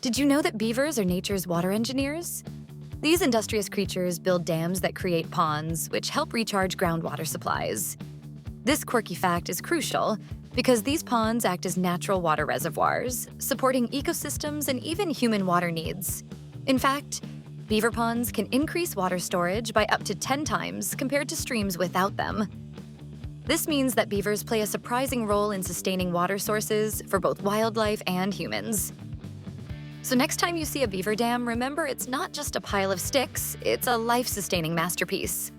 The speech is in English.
Did you know that beavers are nature's water engineers? These industrious creatures build dams that create ponds, which help recharge groundwater supplies. This quirky fact is crucial because these ponds act as natural water reservoirs, supporting ecosystems and even human water needs. In fact, beaver ponds can increase water storage by up to 10 times compared to streams without them. This means that beavers play a surprising role in sustaining water sources for both wildlife and humans. So next time you see a beaver dam, remember it's not just a pile of sticks, it's a life-sustaining masterpiece.